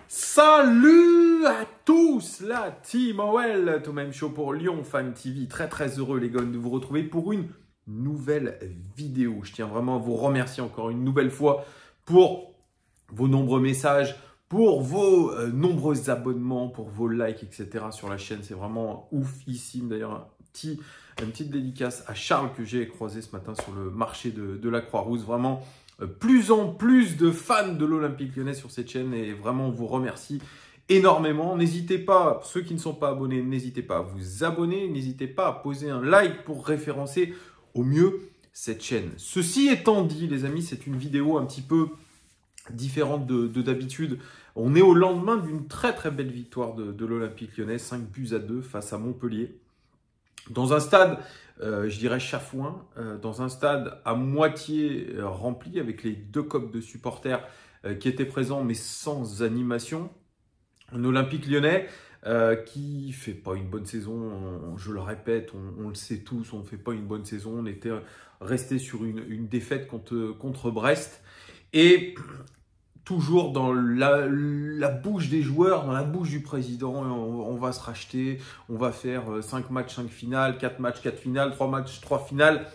Salut à tous, la team OL, tout même chaud pour Lyon Fan TV. Très heureux les gars de vous retrouver pour une nouvelle vidéo. Je tiens vraiment à vous remercier encore une nouvelle fois pour vos nombreux messages, pour vos nombreux abonnements, pour vos likes, etc. sur la chaîne. C'est vraiment oufissime. D'ailleurs, une petite dédicace à Charles que j'ai croisé ce matin sur le marché de la Croix-Rousse. Vraiment, plus en plus de fans de l'Olympique Lyonnais sur cette chaîne et vraiment on vous remercie énormément. N'hésitez pas, ceux qui ne sont pas abonnés, n'hésitez pas à vous abonner, n'hésitez pas à poser un like pour référencer au mieux cette chaîne. Ceci étant dit, les amis, c'est une vidéo un petit peu différente de d'habitude. On est au lendemain d'une très belle victoire de l'Olympique Lyonnais, 5-2 face à Montpellier. Dans un stade, je dirais chafouin, dans un stade à moitié rempli avec les deux copes de supporters qui étaient présents mais sans animation. Un Olympique Lyonnais qui fait pas une bonne saison, je le répète, on le sait tous, on ne fait pas une bonne saison. On était resté sur une défaite contre Brest et toujours dans la bouche des joueurs, dans la bouche du président, on va se racheter, on va faire 5 matchs, 5 finales, 4 matchs, 4 finales, 3 matchs, 3 finales,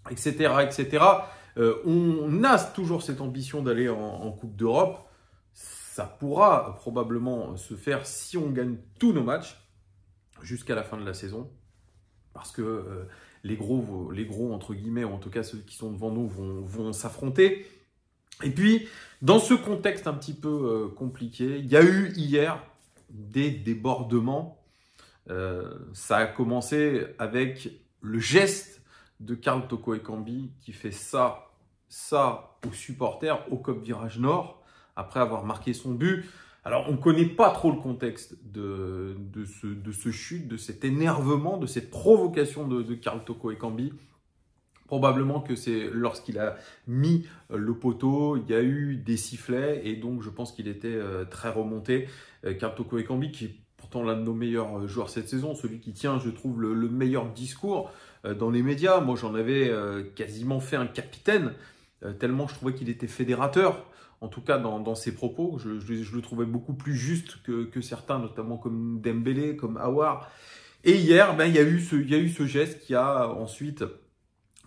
etc. etc. On a toujours cette ambition d'aller en Coupe d'Europe. Ça pourra probablement se faire si on gagne tous nos matchs jusqu'à la fin de la saison. Parce que les gros, entre guillemets, ou en tout cas ceux qui sont devant nous, vont s'affronter. Et puis, dans ce contexte un petit peu compliqué, il y a eu hier des débordements. Ça a commencé avec le geste de Karl Toko Ekambi qui fait ça aux supporters au COP Virage Nord, après avoir marqué son but. Alors, on ne connaît pas trop le contexte de ce chute, de cet énervement, de cette provocation de Karl Toko Ekambi. Probablement que c'est lorsqu'il a mis le poteau, il y a eu des sifflets et donc je pense qu'il était très remonté. Karl Toko Ekambi, qui est pourtant l'un de nos meilleurs joueurs cette saison, celui qui tient, je trouve, le meilleur discours dans les médias. Moi, j'en avais quasiment fait un capitaine, tellement je trouvais qu'il était fédérateur, en tout cas dans ses propos. Je le trouvais beaucoup plus juste que certains, notamment comme Dembélé, comme Aouar. Et hier, il y a eu ce geste qui a ensuite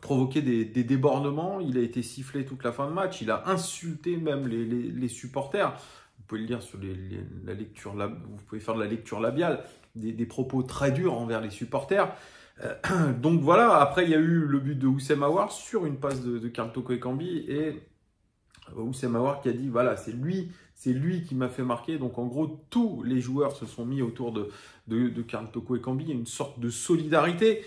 provoqué des débordements. Il a été sifflé toute la fin de match. Il a insulté même les supporters. Vous pouvez le lire sur la lecture, vous pouvez faire de la lecture labiale, des propos très durs envers les supporters. Donc voilà, après il y a eu le but de Houssem Aouar sur une passe de Karl Toko Ekambi et Houssem Aouar qui a dit voilà, c'est lui qui m'a fait marquer. Donc en gros, tous les joueurs se sont mis autour de Karl Toko Ekambi. Il y a une sorte de solidarité.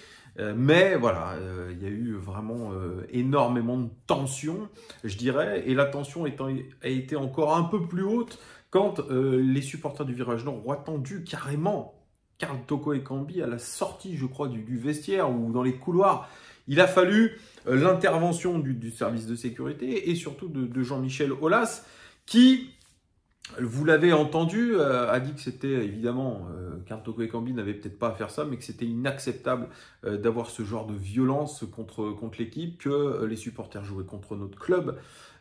Mais voilà, il y a eu vraiment énormément de tension, je dirais, et la tension a été encore un peu plus haute quand les supporters du Virage Nord ont attendu carrément Karl Toko Ekambi à la sortie, je crois, du vestiaire ou dans les couloirs. Il a fallu l'intervention du service de sécurité et surtout de Jean-Michel Aulas qui, vous l'avez entendu, a dit que c'était évidemment, Karl Toko Ekambi n'avait peut-être pas à faire ça, mais que c'était inacceptable d'avoir ce genre de violence contre l'équipe, que les supporters jouaient contre notre club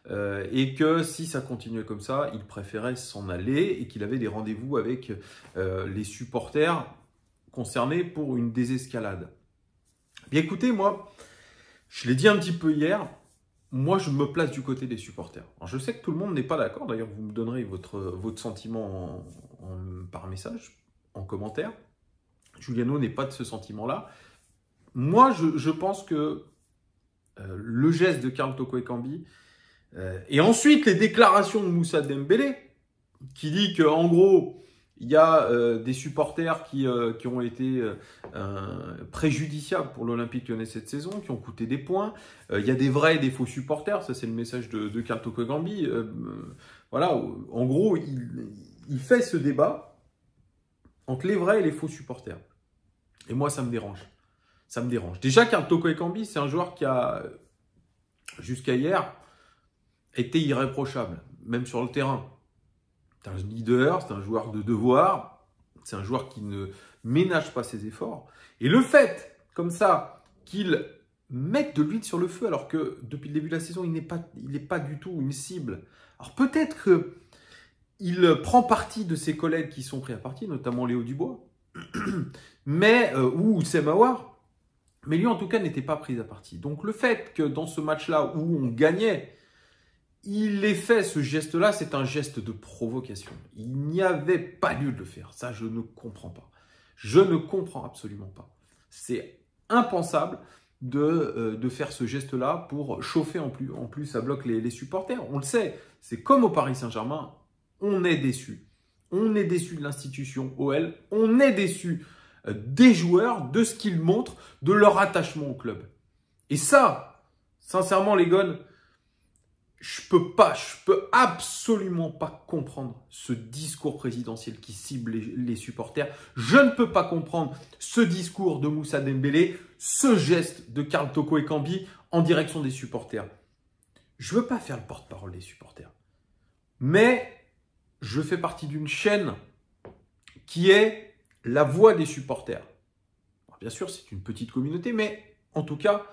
et que si ça continuait comme ça, il préférait s'en aller et qu'il avait des rendez-vous avec les supporters concernés pour une désescalade. Bien écoutez, moi, je l'ai dit un petit peu hier, moi, je me place du côté des supporters. Alors, je sais que tout le monde n'est pas d'accord. D'ailleurs, vous me donnerez votre sentiment par message, en commentaire. Giuliano n'est pas de ce sentiment-là. Moi, je pense que le geste de Karl Toko Ekambi et ensuite les déclarations de Moussa Dembélé, qui dit qu'en gros, il y a des supporters qui ont été préjudiciables pour l'Olympique Lyonnais cette saison, qui ont coûté des points. Il y a des vrais et des faux supporters, ça c'est le message de Karl Toko Ekambi. Voilà, en gros, il fait ce débat entre les vrais et les faux supporters. Et moi, ça me dérange. Ça me dérange. Déjà, Karl Toko Ekambi, c'est un joueur qui a, jusqu'à hier, été irréprochable, même sur le terrain. C'est un leader, c'est un joueur de devoir, c'est un joueur qui ne ménage pas ses efforts. Et le fait, comme ça, qu'il mette de l'huile sur le feu, alors que depuis le début de la saison, il n'est pas du tout une cible. Alors peut-être que il prend parti de ses collègues qui sont pris à partie, notamment Léo Dubois, ou Oussem Aouar, mais lui en tout cas n'était pas pris à partie. Donc le fait que dans ce match-là où on gagnait, il ait fait ce geste-là, c'est un geste de provocation. Il n'y avait pas lieu de le faire. Ça, je ne comprends pas. Je ne comprends absolument pas. C'est impensable de faire ce geste-là pour chauffer en plus. En plus, ça bloque les supporters. On le sait, c'est comme au Paris Saint-Germain. On est déçu. On est déçu de l'institution OL. On est déçu des joueurs, de ce qu'ils montrent, de leur attachement au club. Et ça, sincèrement, les gars, je peux absolument pas comprendre ce discours présidentiel qui cible les supporters. Je ne peux pas comprendre ce discours de Moussa Dembélé, ce geste de Karl Toko Ekambi en direction des supporters. Je veux pas faire le porte-parole des supporters. Mais je fais partie d'une chaîne qui est la voix des supporters. Alors, bien sûr, c'est une petite communauté, mais en tout cas,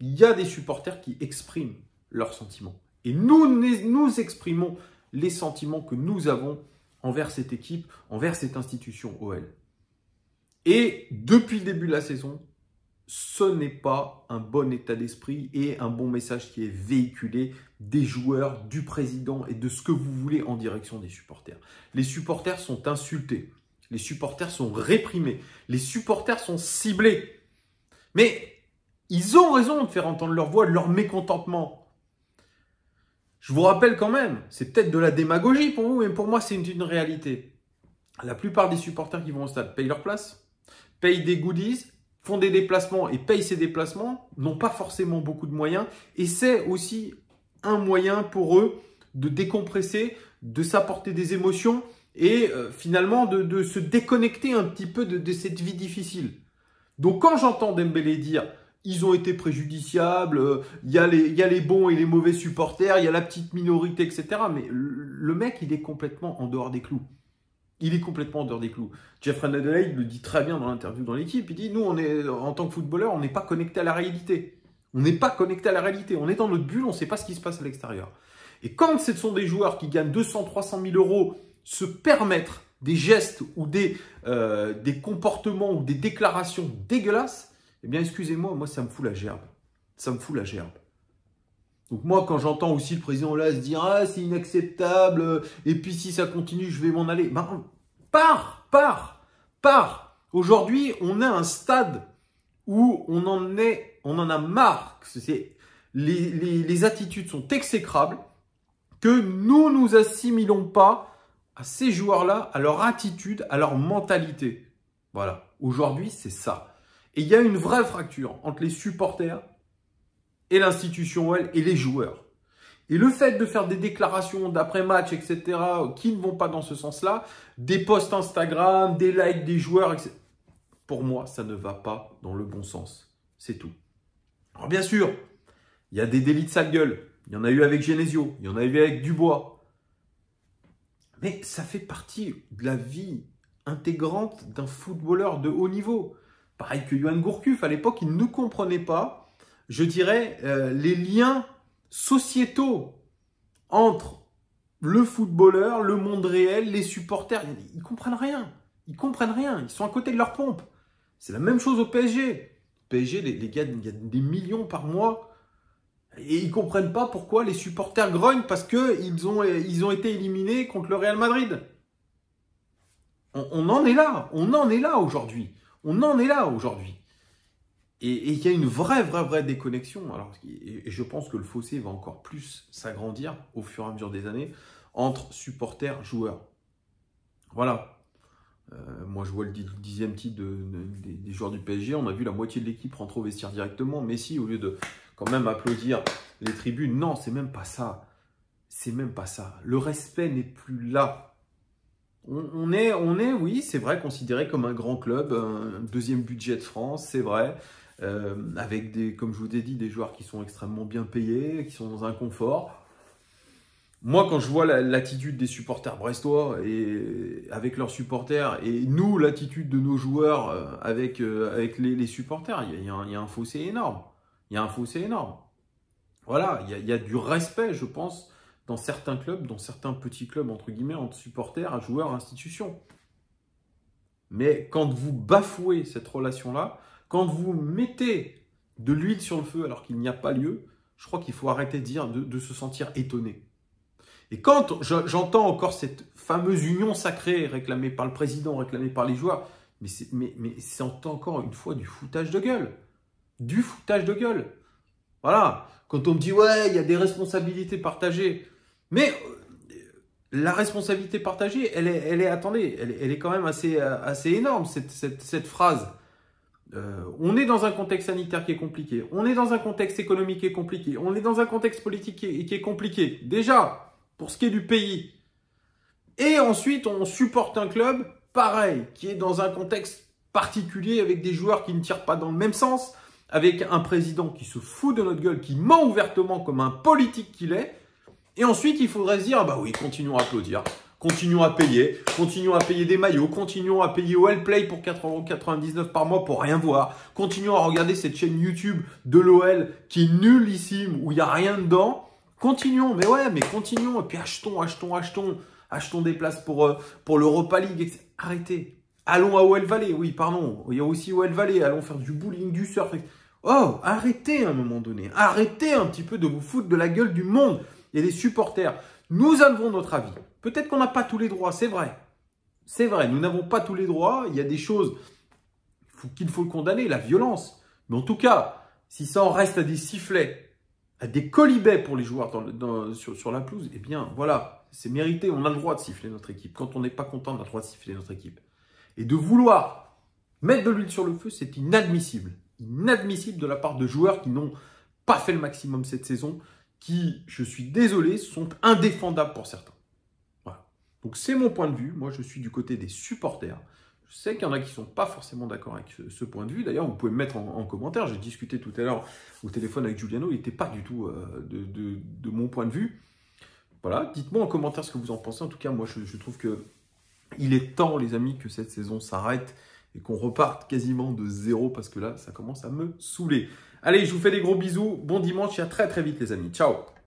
il y a des supporters qui expriment leurs sentiments. Et nous exprimons les sentiments que nous avons envers cette équipe, envers cette institution OL. Et depuis le début de la saison, ce n'est pas un bon état d'esprit et un bon message qui est véhiculé des joueurs, du président et de ce que vous voulez en direction des supporters. Les supporters sont insultés, les supporters sont réprimés, les supporters sont ciblés. Mais ils ont raison de faire entendre leur voix, leur mécontentement. Je vous rappelle quand même, c'est peut-être de la démagogie pour vous, mais pour moi, c'est une réalité. La plupart des supporters qui vont au stade payent leur place, payent des goodies, font des déplacements et payent ces déplacements, n'ont pas forcément beaucoup de moyens. Et c'est aussi un moyen pour eux de décompresser, de s'apporter des émotions et finalement de se déconnecter un petit peu de cette vie difficile. Donc quand j'entends Dembélé dire ils ont été préjudiciables, il y a les bons et les mauvais supporters, il y a la petite minorité, etc. Mais le mec, il est complètement en dehors des clous. Il est complètement en dehors des clous. Jeffrey Adelaide le dit très bien dans l'interview dans l'équipe. Il dit, nous, en tant que footballeur, on n'est pas connecté à la réalité. On n'est pas connecté à la réalité. On est dans notre bulle, on ne sait pas ce qui se passe à l'extérieur. Et quand ce sont des joueurs qui gagnent 200, 300 000 euros, se permettre des gestes ou des comportements ou des déclarations dégueulasses, eh bien, excusez-moi, moi, ça me fout la gerbe. Ça me fout la gerbe. Donc moi, quand j'entends aussi le président là se dire « Ah, c'est inacceptable, et puis si ça continue, je vais m'en aller. » Ben, pars. Aujourd'hui, on est à un stade où on en a marre. Les attitudes sont exécrables, que nous assimilons pas à ces joueurs-là, à leur attitude, à leur mentalité. Voilà. Aujourd'hui, c'est ça. Et il y a une vraie fracture entre les supporters et l'institution OL et les joueurs. Et le fait de faire des déclarations d'après-match, etc., qui ne vont pas dans ce sens-là, des posts Instagram, des likes des joueurs, etc., pour moi, ça ne va pas dans le bon sens. C'est tout. Alors bien sûr, il y a des délits de sale gueule. Il y en a eu avec Genesio, il y en a eu avec Dubois. Mais ça fait partie de la vie intégrante d'un footballeur de haut niveau. Pareil que Yoann Gourcuff, à l'époque, il ne comprenait pas, je dirais, les liens sociétaux entre le footballeur, le monde réel, les supporters. Ils ne comprennent rien. Ils comprennent rien. Ils sont à côté de leur pompe. C'est la même chose au PSG. PSG, les gars, il y a des millions par mois. Et ils ne comprennent pas pourquoi les supporters grognent parce qu'ils ont été éliminés contre le Real Madrid. On en est là. On en est là aujourd'hui. On en est là aujourd'hui. Et il y a une vraie déconnexion. Alors, et je pense que le fossé va encore plus s'agrandir au fur et à mesure des années entre supporters et joueurs. Voilà. Moi, je vois le 10e titre des joueurs du PSG. On a vu la moitié de l'équipe rentrer au vestiaire directement. Messi, au lieu de quand même applaudir les tribunes. Non, c'est même pas ça. C'est même pas ça. Le respect n'est plus là. On est, oui, c'est vrai, considéré comme un grand club, un deuxième budget de France, c'est vrai, avec comme je vous ai dit, des joueurs qui sont extrêmement bien payés, qui sont dans un confort. Moi, quand je vois l'attitude des supporters brestois et avec leurs supporters, et nous, l'attitude de nos joueurs avec les supporters, il y a un fossé énorme. Il y a un fossé énorme. Voilà, il y a du respect, je pense, dans certains clubs, dans certains petits clubs, entre guillemets, entre supporters, joueurs, institutions. Mais quand vous bafouez cette relation-là, quand vous mettez de l'huile sur le feu alors qu'il n'y a pas lieu, je crois qu'il faut arrêter de se sentir étonné. Et quand j'entends encore cette fameuse union sacrée réclamée par le président, réclamée par les joueurs, mais c'est encore une fois du foutage de gueule. Du foutage de gueule. Voilà. Quand on me dit, ouais, il y a des responsabilités partagées. Mais la responsabilité partagée, elle est quand même assez énorme, cette phrase. On est dans un contexte sanitaire qui est compliqué. On est dans un contexte économique qui est compliqué. On est dans un contexte politique qui est compliqué. Déjà, pour ce qui est du pays. Et ensuite, on supporte un club, pareil, qui est dans un contexte particulier avec des joueurs qui ne tirent pas dans le même sens, avec un président qui se fout de notre gueule, qui ment ouvertement comme un politique qu'il est. Et ensuite, il faudrait se dire, ah bah oui, continuons à applaudir, continuons à payer des maillots, continuons à payer au Play pour 4,99 € par mois pour rien voir, continuons à regarder cette chaîne YouTube de l'OL qui est nullissime, où il n'y a rien dedans. Continuons, mais continuons, et puis achetons des places pour l'Europa League, etc. Arrêtez. Allons à OL Valley, oui, pardon, il y a aussi OL Valley, allons faire du bowling, du surf. Oh, arrêtez à un moment donné, arrêtez un petit peu de vous foutre de la gueule du monde et des supporters. Nous avons notre avis. Peut-être qu'on n'a pas tous les droits, c'est vrai. C'est vrai, nous n'avons pas tous les droits, il y a des choses qu'il faut condamner, la violence. Mais en tout cas, si ça en reste à des sifflets, à des colibets pour les joueurs sur la pelouse, eh bien voilà, c'est mérité, on a le droit de siffler notre équipe. Quand on n'est pas content, on a le droit de siffler notre équipe. Et de vouloir mettre de l'huile sur le feu, c'est inadmissible. Inadmissible de la part de joueurs qui n'ont pas fait le maximum cette saison, qui, je suis désolé, sont indéfendables pour certains. Voilà. Donc c'est mon point de vue, moi je suis du côté des supporters. Je sais qu'il y en a qui ne sont pas forcément d'accord avec ce point de vue. D'ailleurs, vous pouvez me mettre en commentaire. J'ai discuté tout à l'heure au téléphone avec Giuliano. Il n'était pas du tout de mon point de vue. Voilà, dites-moi en commentaire ce que vous en pensez. En tout cas, moi, je trouve qu'il est temps, les amis, que cette saison s'arrête et qu'on reparte quasiment de zéro parce que là, ça commence à me saouler. Allez, je vous fais des gros bisous. Bon dimanche et à très très vite, les amis. Ciao!